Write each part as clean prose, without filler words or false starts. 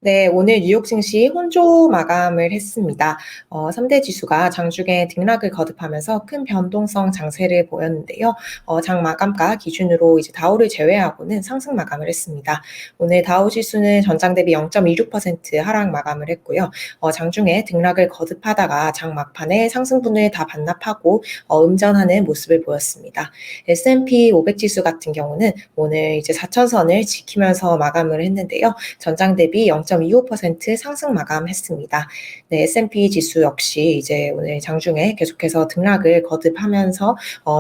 네, 오늘 뉴욕 증시 혼조 마감을 했습니다. 3대 지수가 장중에 등락을 거듭하면서 큰 변동성 장세를 보였는데요. 장 마감가 기준으로 이제 다우를 제외하고는 상승 마감을 했습니다. 오늘 다우 지수는 전장 대비 0.26% 하락 마감을 했고요. 장중에 등락을 거듭하다가 장 막판에 상승분을 다 반납하고 음전하는 모습을 보였습니다. S&P 500 지수 같은 경우는 오늘 이제 4천선을 지키면서 마감을 했는데요. 전장 대비 0.25% 상승 마감했습니다. 네, S&P 지수 역시 이제 오늘 장중에 계속해서 등락을 거듭하면서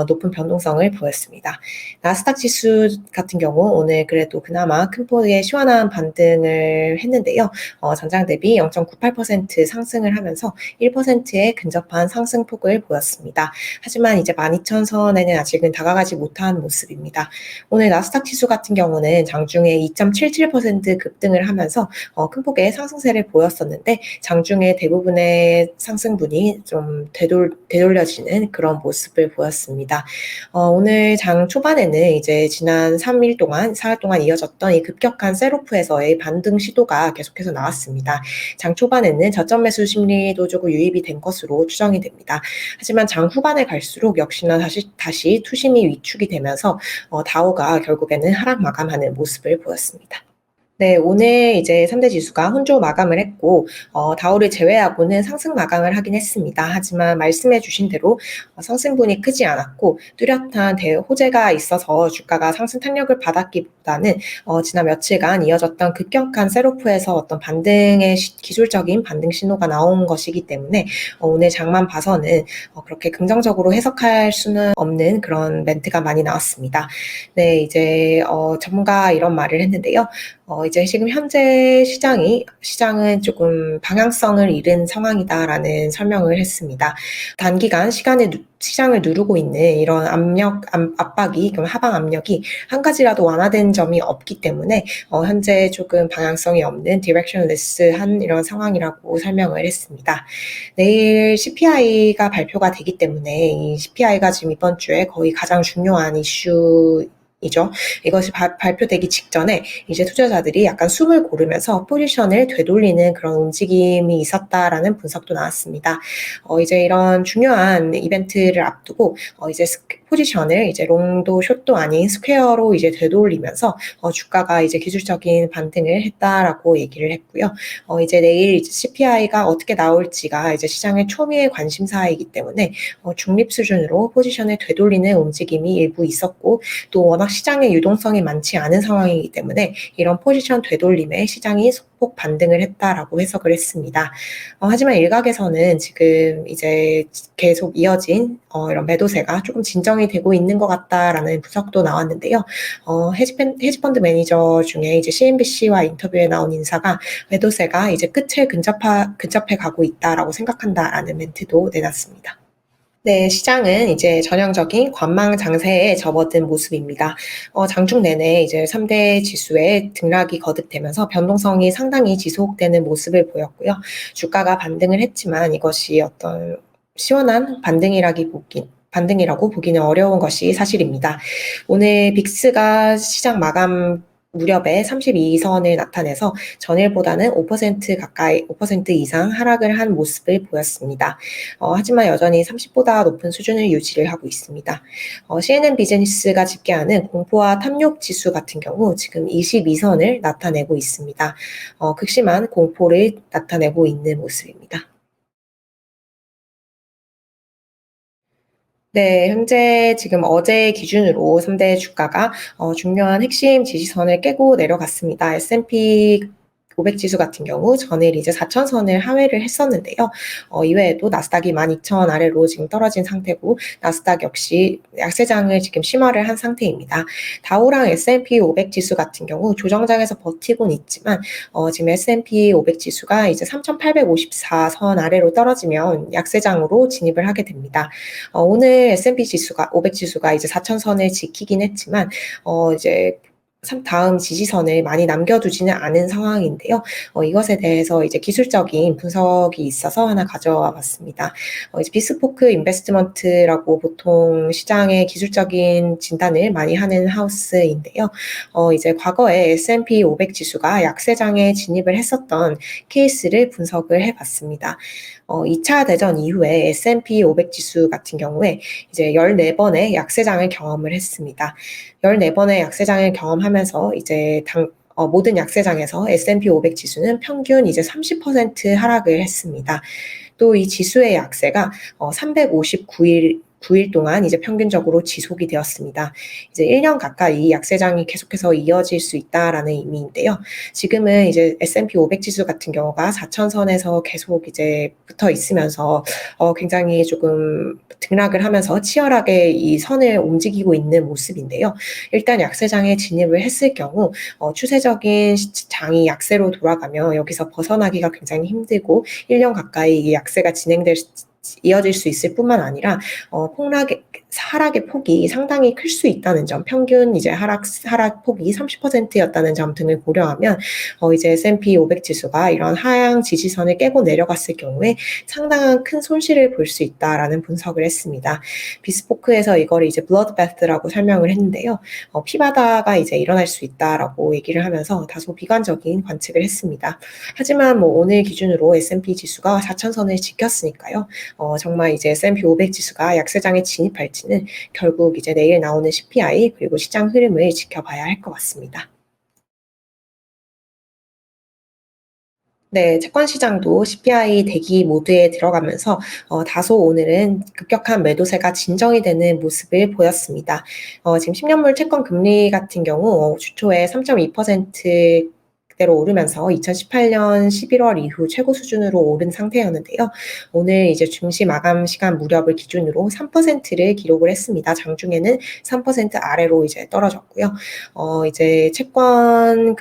높은 변동성을 보였습니다. 나스닥 지수 같은 경우 오늘 그래도 그나마 큰 폭의 시원한 반등을 했는데요. 전장 대비 0.98% 상승을 하면서 1%에 근접한 상승폭을 보였습니다. 하지만 이제 12,000선에는 아직은 다가가지 못한 모습입니다. 오늘 나스닥 지수 같은 경우는 장중에 2.77% 급등을 하면서 큰 폭의 상승세를 보였었는데 장중에 대부분의 상승분이 좀 되돌려지는 그런 모습을 보였습니다. 오늘 장 초반에는 이제 지난 3일 동안, 4일 동안 이어졌던 이 급격한 셀오프에서의 반등 시도가 계속해서 나왔습니다. 장 초반에는 저점 매수 심리도 조금 유입이 된 것으로 추정이 됩니다. 하지만 장 후반에 갈수록 역시나 다시 투심이 위축이 되면서 다우가 결국에는 하락 마감하는 모습을 보였습니다. 네, 오늘 이제 3대 지수가 혼조 마감을 했고, 다우를 제외하고는 상승 마감을 하긴 했습니다. 하지만 말씀해 주신 대로 상승분이 크지 않았고, 뚜렷한 호재가 있어서 주가가 상승 탄력을 받았기보다는 지난 며칠간 이어졌던 급격한 셀오프에서 어떤 반등의 기술적인 반등 신호가 나온 것이기 때문에 오늘 장만 봐서는 그렇게 긍정적으로 해석할 수는 없는 그런 멘트가 많이 나왔습니다. 네, 이제 전문가 이런 말을 했는데요. 이제 지금 현재 시장은 조금 방향성을 잃은 상황이다라는 설명을 했습니다. 단기간 시장을 누르고 있는 이런 압박이, 그럼 하방 압력이 한 가지라도 완화된 점이 없기 때문에 현재 조금 방향성이 없는 디렉션리스한 이런 상황이라고 설명을 했습니다. 내일 CPI가 발표가 되기 때문에 이 CPI가 지금 이번 주에 거의 가장 중요한 이슈이죠. 이것이 발표되기 직전에 이제 투자자들이 약간 숨을 고르면서 포지션을 되돌리는 그런 움직임이 있었다라는 분석도 나왔습니다. 이제 이런 중요한 이벤트를 앞두고 이제 포지션을 이제 롱도 숏도 아닌 스퀘어로 이제 되돌리면서 주가가 이제 기술적인 반등을 했다라고 얘기를 했고요. 이제 내일 이제 CPI가 어떻게 나올지가 이제 시장의 초미의 관심사이기 때문에 중립 수준으로 포지션을 되돌리는 움직임이 일부 있었고 또 워낙 시장의 유동성이 많지 않은 상황이기 때문에 이런 포지션 되돌림에 시장이 소폭 반등을 했다라고 해석을 했습니다. 하지만 일각에서는 지금 이제 계속 이어진 이런 매도세가 조금 진정이 되고 있는 것 같다라는 분석도 나왔는데요. 헤지펀드 매니저 중에 이제 CNBC와 인터뷰에 나온 인사가 매도세가 이제 끝을 근접해 가고 있다라고 생각한다라는 멘트도 내놨습니다. 네, 시장은 이제 전형적인 관망 장세에 접어든 모습입니다. 장중 내내 이제 3대 지수의 등락이 거듭되면서 변동성이 상당히 지속되는 모습을 보였고요. 주가가 반등을 했지만 이것이 어떤 시원한 반등이라고 보기는 어려운 것이 사실입니다. 오늘 빅스가 시장 마감 무렵에 32선을 나타내서 전일보다는 5% 가까이, 5% 이상 하락을 한 모습을 보였습니다. 하지만 여전히 30보다 높은 수준을 유지를 하고 있습니다. CNN 비즈니스가 집계하는 공포와 탐욕 지수 같은 경우 지금 22선을 나타내고 있습니다. 극심한 공포를 나타내고 있는 모습입니다. 네, 현재 지금 어제 기준으로 3대 주가가 중요한 핵심 지지선을 깨고 내려갔습니다. S&P 500 지수 같은 경우 전일 이제 4천선을 하회를 했었는데요. 이외에도 나스닥이 12,000 아래로 지금 떨어진 상태고 나스닥 역시 약세장을 지금 심화를 한 상태입니다. 다우랑 S&P 500 지수 같은 경우 조정장에서 버티고는 있지만 지금 S&P 500 지수가 이제 3,854선 아래로 떨어지면 약세장으로 진입을 하게 됩니다. 오늘 S&P 지수가 500 지수가 이제 4천선을 지키긴 했지만 이제 다음 지지선을 많이 남겨두지는 않은 상황인데요. 이것에 대해서 이제 기술적인 분석이 있어서 하나 가져와 봤습니다. 이제 비스포크 인베스트먼트라고 보통 시장의 기술적인 진단을 많이 하는 하우스인데요. 이제 과거에 S&P 500 지수가 약세장에 진입을 했었던 케이스를 분석을 해봤습니다. 2차 대전 이후에 S&P 500 지수 같은 경우에 이제 14번의 약세장을 경험을 했습니다. 14번의 약세장을 경험하면서 이제 모든 약세장에서 S&P 500 지수는 평균 이제 30% 하락을 했습니다. 또 이 지수의 약세가 359일 동안 이제 평균적으로 지속이 되었습니다. 이제 1년 가까이 약세장이 계속해서 이어질 수 있다라는 의미인데요. 지금은 이제 S&P 500 지수 같은 경우가 4천선에서 계속 이제 붙어 있으면서 굉장히 조금 등락을 하면서 치열하게 이 선을 움직이고 있는 모습인데요. 일단 약세장에 진입을 했을 경우 추세적인 장이 약세로 돌아가면 여기서 벗어나기가 굉장히 힘들고 1년 가까이 이 약세가 이어질 수 있을 뿐만 아니라 하락의 폭이 상당히 클 수 있다는 점, 평균 이제 하락 폭이 30%였다는 점 등을 고려하면 이제 S&P 500 지수가 이런 하향 지지선을 깨고 내려갔을 경우에 상당한 큰 손실을 볼 수 있다라는 분석을 했습니다. 비스포크에서 이걸 이제 블러드배스라고 설명을 했는데요. 피바다가 이제 일어날 수 있다라고 얘기를 하면서 다소 비관적인 관측을 했습니다. 하지만 뭐 오늘 기준으로 S&P 지수가 4천선을 지켰으니까요. 정말 이제 S&P 500 지수가 약세장에 진입할지는 결국 이제 내일 나오는 CPI 그리고 시장 흐름을 지켜봐야 할 것 같습니다. 네, 채권 시장도 CPI 대기 모드에 들어가면서 다소 오늘은 급격한 매도세가 진정이 되는 모습을 보였습니다. 지금 10년물 채권 금리 같은 경우 주초에 3.2% 대로 오르면서 2018년 11월 이후 최고 수준으로 오른 상태였는데요. 오늘 이제 증시 마감 시간 무렵을 기준으로 3%를 기록을 했습니다. 장중에는 3% 아래로 이제 떨어졌고요. 이제 채권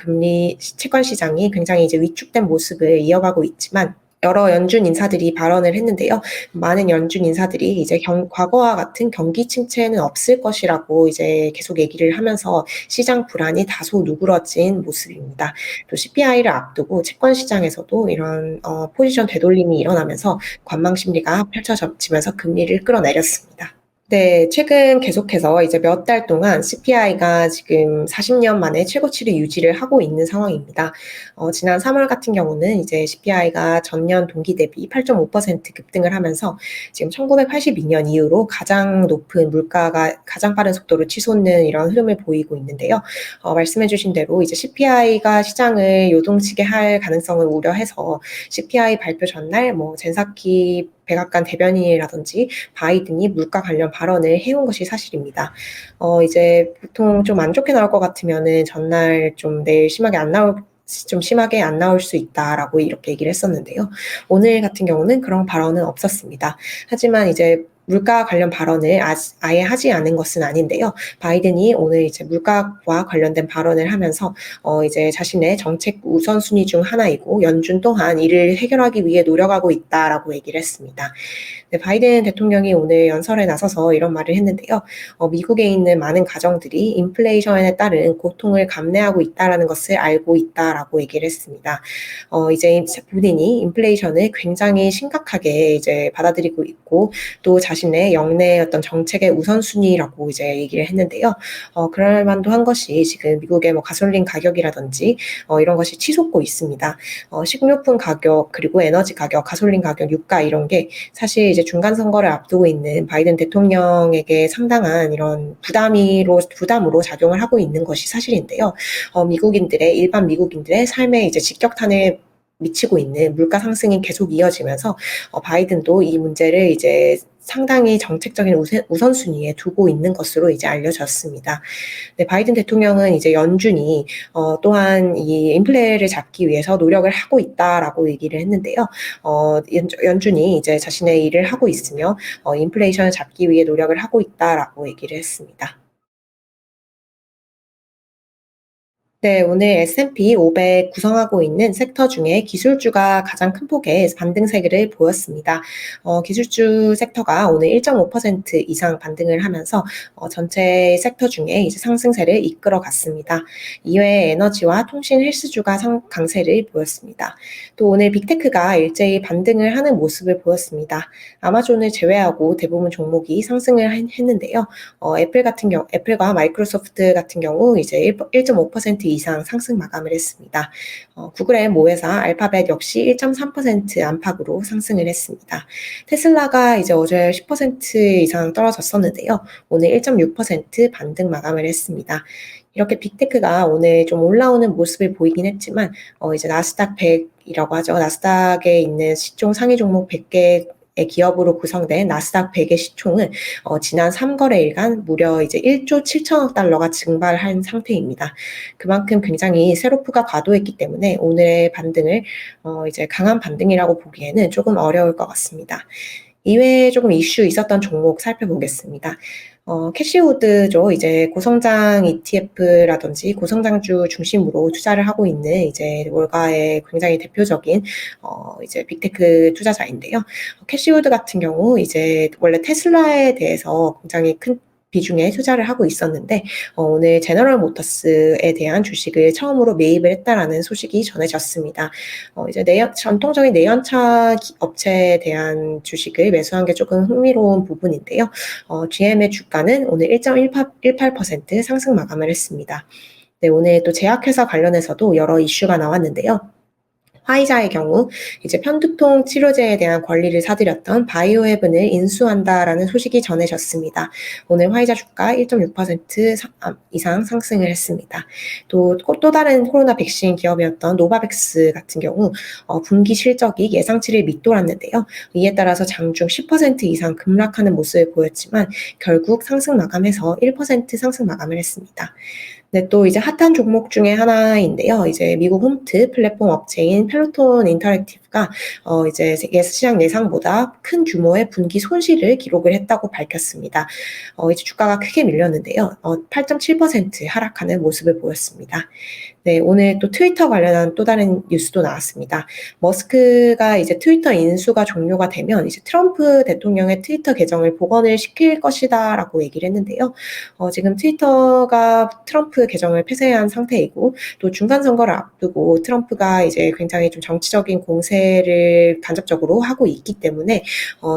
시장이 굉장히 이제 위축된 모습을 이어가고 있지만 여러 연준 인사들이 발언을 했는데요. 많은 연준 인사들이 이제 과거와 같은 경기 침체는 없을 것이라고 이제 계속 얘기를 하면서 시장 불안이 다소 누그러진 모습입니다. 또 CPI를 앞두고 채권 시장에서도 이런 포지션 되돌림이 일어나면서 관망 심리가 펼쳐지면서 금리를 끌어내렸습니다. 네, 최근 계속해서 이제 몇 달 동안 CPI가 지금 40년 만에 최고치를 유지를 하고 있는 상황입니다. 지난 3월 같은 경우는 이제 CPI가 전년 동기 대비 8.5% 급등을 하면서 지금 1982년 이후로 가장 높은 물가가 가장 빠른 속도로 치솟는 이런 흐름을 보이고 있는데요. 말씀해주신 대로 이제 CPI가 시장을 요동치게 할 가능성을 우려해서 CPI 발표 전날 뭐 젠사키 백악관 대변인이라든지 바이든이 물가 관련 발언을 해온 것이 사실입니다. 이제 보통 좀 안 좋게 나올 것 같으면은 전날 좀 내일 좀 심하게 안 나올 수 있다라고 이렇게 얘기를 했었는데요. 오늘 같은 경우는 그런 발언은 없었습니다. 하지만 이제 물가 관련 발언을 아예 하지 않은 것은 아닌데요. 바이든이 오늘 이제 물가와 관련된 발언을 하면서 이제 자신의 정책 우선순위 중 하나이고 연준 또한 이를 해결하기 위해 노력하고 있다라고 얘기를 했습니다. 네, 바이든 대통령이 오늘 연설에 나서서 이런 말을 했는데요. 미국에 있는 많은 가정들이 인플레이션에 따른 고통을 감내하고 있다라는 것을 알고 있다라고 얘기를 했습니다. 이제 본인이 인플레이션을 굉장히 심각하게 이제 받아들이고 있고 또 자신의 영내 어떤 정책의 우선순위라고 이제 얘기를 했는데요. 그럴 만도 한 것이 지금 미국의 뭐 가솔린 가격이라든지 이런 것이 치솟고 있습니다. 식료품 가격 그리고 에너지 가격, 가솔린 가격, 유가 이런 게 사실 이제 중간 선거를 앞두고 있는 바이든 대통령에게 상당한 이런 부담으로 작용을 하고 있는 것이 사실인데요. 일반 미국인들의 삶에 이제 직격탄을 미치고 있는 물가 상승이 계속 이어지면서 바이든도 이 문제를 이제 상당히 정책적인 우선순위에 두고 있는 것으로 이제 알려졌습니다. 네, 바이든 대통령은 이제 연준이 또한 이 인플레를 잡기 위해서 노력을 하고 있다라고 얘기를 했는데요. 연준이 이제 자신의 일을 하고 있으며 인플레이션을 잡기 위해 노력을 하고 있다라고 얘기를 했습니다. 네, 오늘 S&P 500 구성하고 있는 섹터 중에 기술주가 가장 큰 폭의 반등세를 보였습니다. 기술주 섹터가 오늘 1.5% 이상 반등을 하면서 전체 섹터 중에 이제 상승세를 이끌어 갔습니다. 이외에 에너지와 통신 헬스주가 강세를 보였습니다. 또 오늘 빅테크가 일제히 반등을 하는 모습을 보였습니다. 아마존을 제외하고 대부분 종목이 상승을 했는데요. 애플과 마이크로소프트 같은 경우 이제 1.5% 이상 상승 마감을 했습니다. 구글의 모회사 알파벳 역시 1.3% 안팎으로 상승을 했습니다. 테슬라가 이제 어제 10% 이상 떨어졌었는데요. 오늘 1.6% 반등 마감을 했습니다. 이렇게 빅테크가 오늘 좀 올라오는 모습을 보이긴 했지만, 이제 나스닥 100이라고 하죠. 나스닥에 있는 시총 상위 종목 100개 기업으로 구성된 나스닥 100의 시총은 지난 3거래일간 무려 이제 1조 7천억 달러가 증발한 상태입니다. 그만큼 굉장히 셀오프가 과도했기 때문에 오늘의 반등을 이제 강한 반등이라고 보기에는 조금 어려울 것 같습니다. 이외에 조금 이슈 있었던 종목 살펴보겠습니다. 캐시우드죠. 이제 고성장 ETF라든지 고성장주 중심으로 투자를 하고 있는 이제 월가의 굉장히 대표적인 이제 빅테크 투자자인데요. 캐시우드 같은 경우 이제 원래 테슬라에 대해서 굉장히 큰 비중에 투자를 하고 있었는데 오늘 제너럴 모터스에 대한 주식을 처음으로 매입을 했다라는 소식이 전해졌습니다. 이제 전통적인 내연차 업체에 대한 주식을 매수한 게 조금 흥미로운 부분인데요. GM의 주가는 오늘 1.18% 상승 마감을 했습니다. 네, 오늘 또 제약회사 관련해서도 여러 이슈가 나왔는데요. 화이자의 경우 이제 편두통 치료제에 대한 권리를 사들였던 바이오헤븐을 인수한다라는 소식이 전해졌습니다. 오늘 화이자 주가 1.6% 이상 상승을 했습니다. 또 다른 코로나 백신 기업이었던 노바백스 같은 경우 분기 실적이 예상치를 밑돌았는데요. 이에 따라서 장중 10% 이상 급락하는 모습을 보였지만 결국 상승 마감해서 1% 상승 마감을 했습니다. 네, 또 이제 핫한 종목 중에 하나인데요. 이제 미국 홈트 플랫폼 업체인 펠로톤 인터랙티브가 이제 시장 예상보다 큰 규모의 분기 손실을 기록을 했다고 밝혔습니다. 이제 주가가 크게 밀렸는데요. 8.7% 하락하는 모습을 보였습니다. 네, 오늘 또 트위터 관련한 또 다른 뉴스도 나왔습니다. 머스크가 이제 트위터 인수가 종료가 되면 이제 트럼프 대통령의 트위터 계정을 복원을 시킬 것이다라고 얘기를 했는데요. 지금 트위터가 트럼프 계정을 폐쇄한 상태이고 또 중간 선거를 앞두고 트럼프가 이제 굉장히 좀 정치적인 공세를 간접적으로 하고 있기 때문에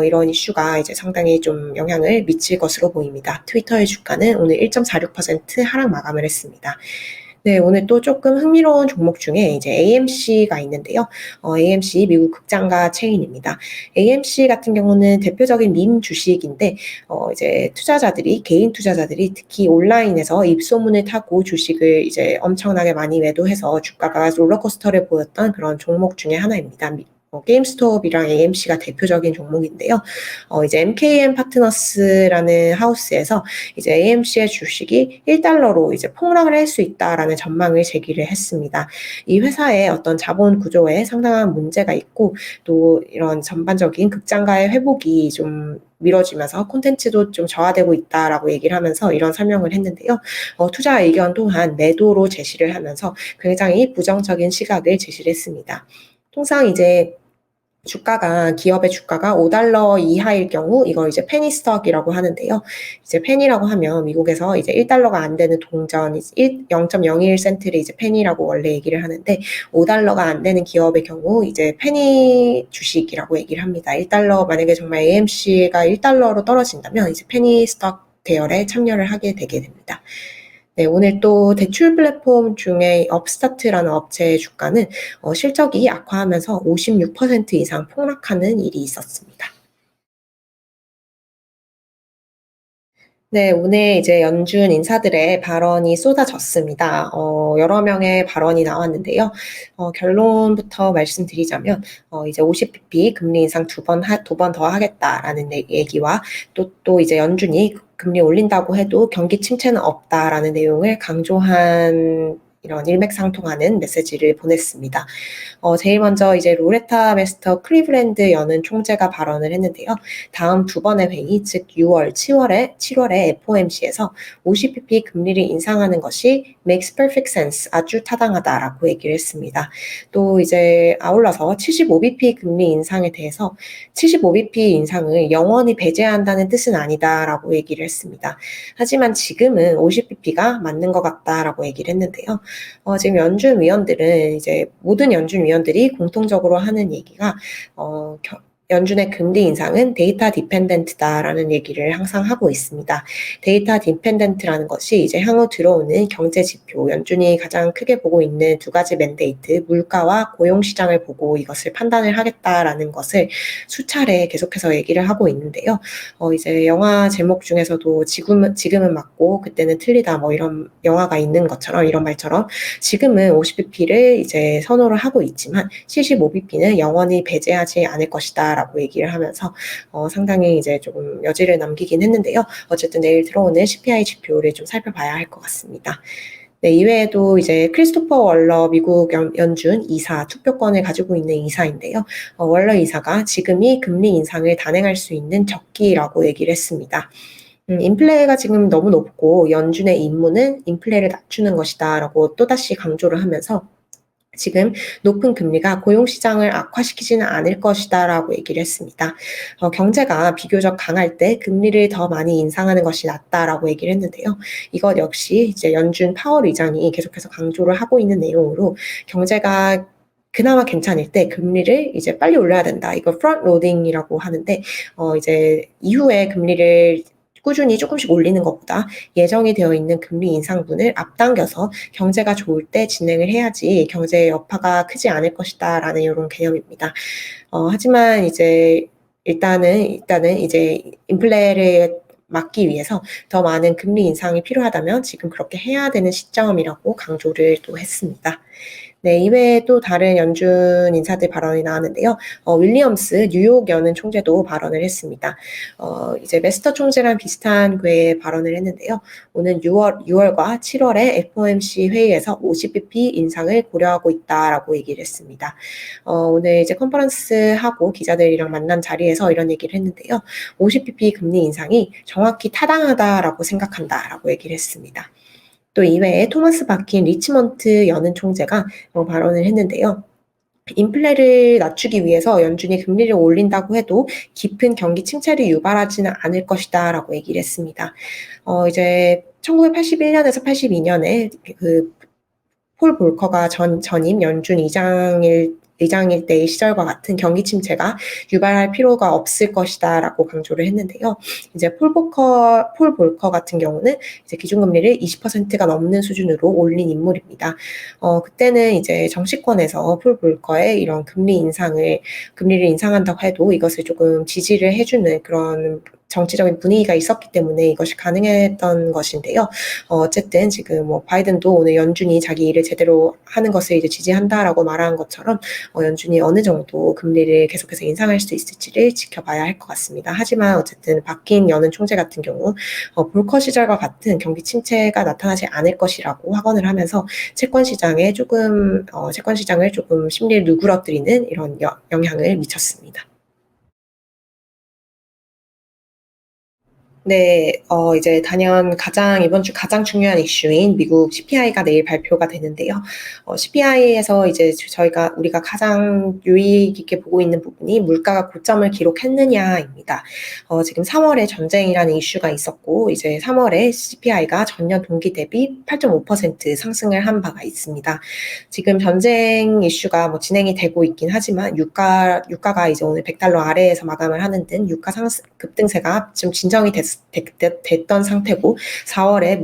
이런 이슈가 이제 상당히 좀 영향을 미칠 것으로 보입니다. 트위터의 주가는 오늘 1.46% 하락 마감을 했습니다. 네, 오늘 또 조금 흥미로운 종목 중에 이제 AMC가 있는데요. AMC 미국 극장가 체인입니다. AMC 같은 경우는 대표적인 밈 주식인데, 이제 개인 투자자들이 특히 온라인에서 입소문을 타고 주식을 이제 엄청나게 많이 매도해서 주가가 롤러코스터를 보였던 그런 종목 중에 하나입니다. 게임스톱이랑 AMC가 대표적인 종목인데요. 이제 MKM 파트너스라는 하우스에서 이제 AMC의 주식이 1달러로 이제 폭락을 할 수 있다라는 전망을 제기를 했습니다. 이 회사의 어떤 자본 구조에 상당한 문제가 있고 또 이런 전반적인 극장가의 회복이 좀 미뤄지면서 콘텐츠도 좀 저하되고 있다라고 얘기를 하면서 이런 설명을 했는데요. 투자 의견 또한 매도로 제시를 하면서 굉장히 부정적인 시각을 제시를 했습니다. 통상 이제 기업의 주가가 5달러 이하일 경우 이걸 이제 페니 스톡이라고 하는데요. 이제 페니라고 하면 미국에서 이제 1달러가 안 되는 동전 0.01센트를 이제 페니라고 원래 얘기를 하는데 5달러가 안 되는 기업의 경우 이제 페니 주식이라고 얘기를 합니다. 1달러 만약에 정말 AMC가 1달러로 떨어진다면 이제 페니 스톡 대열에 참여를 하게 되게 됩니다. 네, 오늘 또 대출 플랫폼 중에 업스타트라는 업체의 주가는 실적이 악화하면서 56% 이상 폭락하는 일이 있었습니다. 네, 오늘 이제 연준 인사들의 발언이 쏟아졌습니다. 여러 명의 발언이 나왔는데요. 결론부터 말씀드리자면, 이제 50bp 금리 인상 두 번 더 하겠다라는 얘기와 또 이제 연준이 금리 올린다고 해도 경기 침체는 없다라는 내용을 강조한 이런 일맥상통하는 메시지를 보냈습니다. 제일 먼저 이제 로레타 메스터 클리블랜드 여는 총재가 발언을 했는데요. 다음 두 번의 회의, 즉 6월, 7월에 FOMC에서 50bp 금리를 인상하는 것이 makes perfect sense, 아주 타당하다라고 얘기를 했습니다. 또 이제 아울러서 75bp 금리 인상에 대해서 75bp 인상을 영원히 배제한다는 뜻은 아니다라고 얘기를 했습니다. 하지만 지금은 50bp가 맞는 것 같다라고 얘기를 했는데요. 지금 연준 위원들은 이제 모든 연준 위원들이 공통적으로 하는 얘기가 연준의 금리 인상은 데이터 디펜던트다라는 얘기를 항상 하고 있습니다. 데이터 디펜던트라는 것이 이제 향후 들어오는 경제 지표, 연준이 가장 크게 보고 있는 두 가지 맨데이트, 물가와 고용 시장을 보고 이것을 판단을 하겠다라는 것을 수차례 계속해서 얘기를 하고 있는데요. 이제 영화 제목 중에서도 지금은 맞고 그때는 틀리다 뭐 이런 영화가 있는 것처럼 이런 말처럼 지금은 50bp를 이제 선호를 하고 있지만 75bp는 영원히 배제하지 않을 것이다. 라고 얘기를 하면서 상당히 이제 조금 여지를 남기긴 했는데요. 어쨌든 내일 들어오는 CPI 지표를 좀 살펴봐야 할 것 같습니다. 네, 이외에도 이제 크리스토퍼 월러 미국 연준 이사, 투표권을 가지고 있는 이사인데요. 월러 이사가 지금이 금리 인상을 단행할 수 있는 적기라고 얘기를 했습니다. 인플레가 지금 너무 높고 연준의 임무는 인플레를 낮추는 것이다라고 또다시 강조를 하면서 지금 높은 금리가 고용시장을 악화시키지는 않을 것이다라고 얘기를 했습니다. 경제가 비교적 강할 때 금리를 더 많이 인상하는 것이 낫다라고 얘기를 했는데요. 이것 역시 이제 연준 파월 의장이 계속해서 강조를 하고 있는 내용으로 경제가 그나마 괜찮을 때 금리를 이제 빨리 올려야 된다. 이거 프론트 로딩이라고 하는데 이제 이후에 금리를 꾸준히 조금씩 올리는 것보다 예정이 되어 있는 금리 인상분을 앞당겨서 경제가 좋을 때 진행을 해야지 경제의 여파가 크지 않을 것이다 라는 이런 개념입니다. 하지만 이제 일단은 이제 인플레를 막기 위해서 더 많은 금리 인상이 필요하다면 지금 그렇게 해야 되는 시점이라고 강조를 또 했습니다. 네, 이외에 또 다른 연준 인사들 발언이 나왔는데요. 윌리엄스 뉴욕 연은 총재도 발언을 했습니다. 이제 메스터 총재랑 비슷한 궤의 발언을 했는데요. 오는 6월과 7월에 FOMC 회의에서 50bp 인상을 고려하고 있다라고 얘기를 했습니다. 오늘 이제 컨퍼런스 하고 기자들이랑 만난 자리에서 이런 얘기를 했는데요. 50bp 금리 인상이 정확히 타당하다라고 생각한다라고 얘기를 했습니다. 또 이외에 토마스 바킨 리치먼트 여는 총재가 발언을 했는데요. 인플레를 낮추기 위해서 연준이 금리를 올린다고 해도 깊은 경기 침체를 유발하지는 않을 것이다 라고 얘기를 했습니다. 이제 1981년에서 82년에 폴 볼커가 전임 연준 의장일 때의 시절과 같은 경기 침체가 유발할 필요가 없을 것이다라고 강조를 했는데요. 이제 폴 볼커 같은 경우는 이제 기준금리를 20%가 넘는 수준으로 올린 인물입니다. 그때는 이제 정치권에서 폴 볼커의 이런 금리를 인상한다고 해도 이것을 조금 지지를 해주는 그런 정치적인 분위기가 있었기 때문에 이것이 가능했던 것인데요. 어쨌든 지금 뭐 바이든도 오늘 연준이 자기 일을 제대로 하는 것을 이제 지지한다라고 말한 것처럼 연준이 어느 정도 금리를 계속해서 인상할 수 있을지를 지켜봐야 할 것 같습니다. 하지만 어쨌든 바뀐 여는 총재 같은 경우 볼커 시절과 같은 경기 침체가 나타나지 않을 것이라고 확언을 하면서 채권 시장을 조금 심리를 누그러뜨리는 이런 영향을 미쳤습니다. 네, 이제 이번 주 가장 중요한 이슈인 미국 CPI가 내일 발표가 되는데요. CPI에서 이제 우리가 가장 유의 깊게 보고 있는 부분이 물가가 고점을 기록했느냐입니다. 지금 3월에 전쟁이라는 이슈가 있었고, 이제 3월에 CPI가 전년 동기 대비 8.5% 상승을 한 바가 있습니다. 지금 전쟁 이슈가 뭐 진행이 되고 있긴 하지만 유가가 이제 오늘 $100 아래에서 마감을 하는 등 유가 급등세가 좀 진정이 됐던 상태고 4월에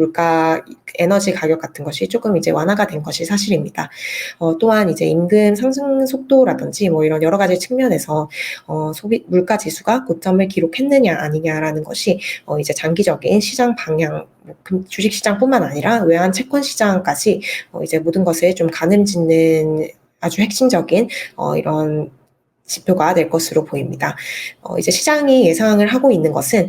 에너지 가격 같은 것이 조금 이제 완화가 된 것이 사실입니다. 또한 이제 임금 상승 속도라든지 뭐 이런 여러 가지 측면에서 물가 지수가 고점을 기록했느냐 아니냐라는 것이 이제 장기적인 시장 방향, 주식 시장뿐만 아니라 외환 채권 시장까지 이제 모든 것을 좀 가늠짓는 아주 핵심적인 이런 지표가 될 것으로 보입니다. 이제 시장이 예상을 하고 있는 것은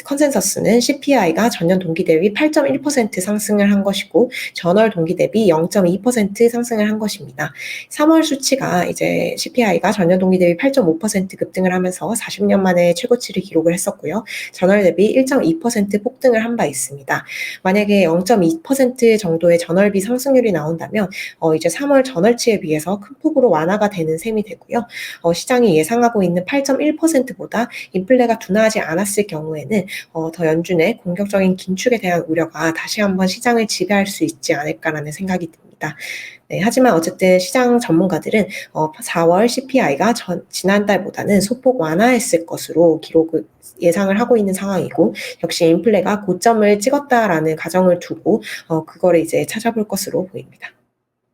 컨센서스는 CPI가 전년 동기 대비 8.1% 상승을 한 것이고 전월 동기 대비 0.2% 상승을 한 것입니다. 3월 수치가 이제 CPI가 전년 동기 대비 8.5% 급등을 하면서 40년 만에 최고치를 기록을 했었고요. 전월 대비 1.2% 폭등을 한 바 있습니다. 만약에 0.2% 정도의 전월비 상승률이 나온다면 이제 3월 전월치에 비해서 큰 폭으로 완화가 되는 셈이 되고요. 시장이 예상하고 있는 8.1%보다 인플레가 둔화하지 않았을 경우에는 더 연준의 공격적인 긴축에 대한 우려가 다시 한번 시장을 지배할 수 있지 않을까라는 생각이 듭니다. 네, 하지만 어쨌든 시장 전문가들은 4월 CPI가 지난달보다는 소폭 완화했을 것으로 기록을 예상을 하고 있는 상황이고 역시 인플레가 고점을 찍었다라는 가정을 두고 그거를 이제 찾아볼 것으로 보입니다.